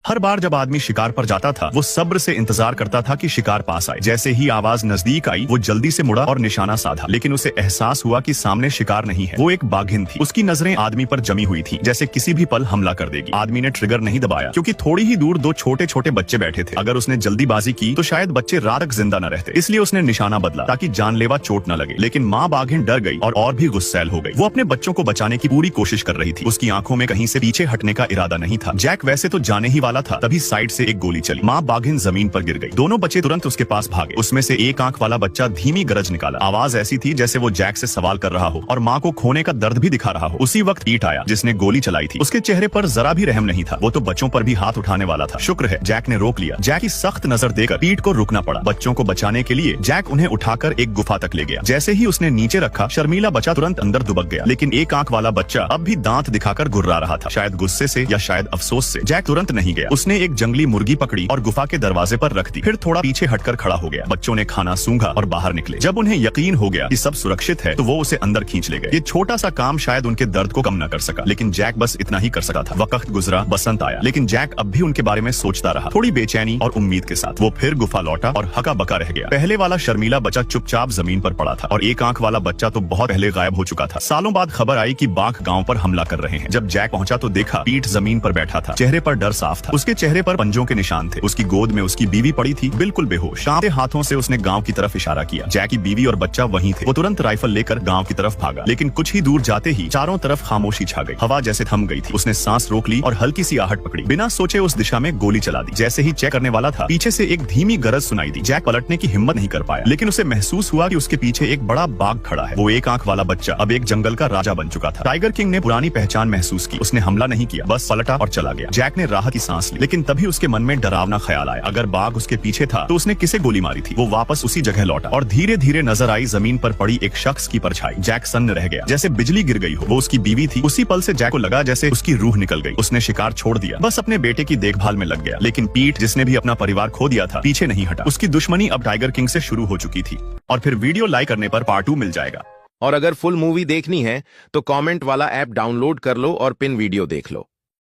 हर बार जब आदमी शिकार पर जाता था वो सब्र से इंतजार करता था कि शिकार पास आए। जैसे ही आवाज नजदीक आई वो जल्दी से मुड़ा और निशाना साधा, लेकिन उसे एहसास हुआ कि सामने शिकार नहीं है, वो एक बाघिन थी। उसकी नजरें आदमी पर जमी हुई थी, जैसे किसी भी पल हमला कर देगी। आदमी ने ट्रिगर नहीं दबाया क्योंकि थोड़ी ही दूर दो छोटे छोटे बच्चे बैठे थे। अगर उसने जल्दीबाजी की तो शायद बच्चे रात तक जिंदा न रहते, इसलिए उसने निशाना बदला ताकि जानलेवा चोट न लगे। लेकिन माँ बाघिन डर गई और भी गुस्सैल हो गई। वो अपने बच्चों को बचाने की पूरी कोशिश कर रही थी। उसकी आंखों में कहीं से पीछे हटने का इरादा नहीं था। जैक वैसे तो जाने ही वाला था, तभी साइड से एक गोली चली। माँ बाघिन जमीन पर गिर गई। दोनों बच्चे तुरंत उसके पास भागे। उसमें से एक आंख वाला बच्चा धीमी गरज निकाला। आवाज ऐसी थी जैसे वो जैक से सवाल कर रहा हो और माँ को खोने का दर्द भी दिखा रहा हो। उसी वक्त पीट आया जिसने गोली चलाई थी। उसके चेहरे पर जरा भी रहम नहीं था। वो तो बच्चों पर भी हाथ उठाने वाला था। शुक्र है जैक ने रोक लिया। जैक की सख्त नजर देकर पीट को रुकना पड़ा। बच्चों को बचाने के लिए जैक उन्हें उठाकर एक गुफा तक ले गया। जैसे ही उसने नीचे रखा शर्मीला बच्चा तुरंत अंदर दुबक गया, लेकिन एक आंख वाला बच्चा अब भी दांत दिखाकर गुर्रा रहा था, शायद गुस्से से या शायद अफसोस से। जैक तुरंत नहीं गया। उसने एक जंगली मुर्गी पकड़ी और गुफा के दरवाजे पर रख दी। फिर थोड़ा पीछे हटकर खड़ा हो गया। बच्चों ने खाना सूंघा और बाहर निकले। जब उन्हें यकीन हो गया कि सब सुरक्षित है तो वो उसे अंदर खींच ले गए। ये छोटा सा काम शायद उनके दर्द को कम न कर सका, लेकिन जैक बस इतना ही कर सका था। वक्त गुजरा, बसंत आया, लेकिन जैक अब भी उनके बारे में सोचता रहा, थोड़ी बेचैनी और उम्मीद के साथ। वो फिर गुफा लौटा और हका बका रह गया। पहले वाला शर्मीला बच्चा चुपचाप जमीन पर पड़ा था और एक आंख वाला बच्चा तो बहुत पहले गायब हो चुका था। सालों बाद खबर आई कि बाघ गांव पर हमला कर रहे हैं। जब जैक पहुंचा तो देखा पीठ जमीन पर बैठा था। चेहरे पर डर साफ था। उसके चेहरे पर पंजों के निशान थे। उसकी गोद में उसकी बीवी पड़ी थी, बिल्कुल बेहोश। कांपते हाथों से उसने गांव की तरफ इशारा किया। जैक की बीवी और बच्चा वहीं थे। वो तुरंत राइफल लेकर गांव की तरफ भागा, लेकिन कुछ ही दूर जाते ही चारों तरफ खामोशी छा गई। हवा जैसे थम गई थी। उसने सांस रोक ली और हल्की सी आहट पकड़ी। बिना सोचे उस दिशा में गोली चला दी। जैसे ही चेक करने वाला था पीछे से एक धीमी गरज सुनाई दी। जैक पलटने की हिम्मत नहीं कर पाया, लेकिन उसे महसूस हुआ कि उसके पीछे एक बड़ा बाघ खड़ा है। वो एक आंख वाला बच्चा अब एक जंगल का राजा बन चुका था। टाइगर किंग ने पुरानी पहचान महसूस की। उसने हमला नहीं किया, बस पलटा और चला गया। जैक ने राहत की सांस ली, लेकिन तभी उसके मन में डरावना ख्याल आया। अगर बाघ उसके पीछे था तो उसने किसे गोली मारी थी? वो वापस उसी जगह लौटा और धीरे धीरे नजर आई जमीन पर पड़ी एक शख्स की परछाई। जैक सन्न रह गया, जैसे बिजली गिर गई हो। वो उसकी बीवी थी। उसी पल से जैक को लगा जैसे उसकी रूह निकल गई। उसने शिकार छोड़ दिया, बस अपने बेटे की देखभाल में लग गया। लेकिन पीट, जिसने भी अपना परिवार खो दिया था, पीछे नहीं हटा। उसकी दुश्मनी अब टाइगर किंग से शुरू हो चुकी थी। और फिर वीडियो लाइक करने पर पार्ट 2 मिल जाएगा। और अगर फुल मूवी देखनी है तो कमेंट वाला ऐप डाउनलोड कर लो और पिन वीडियो देख लो।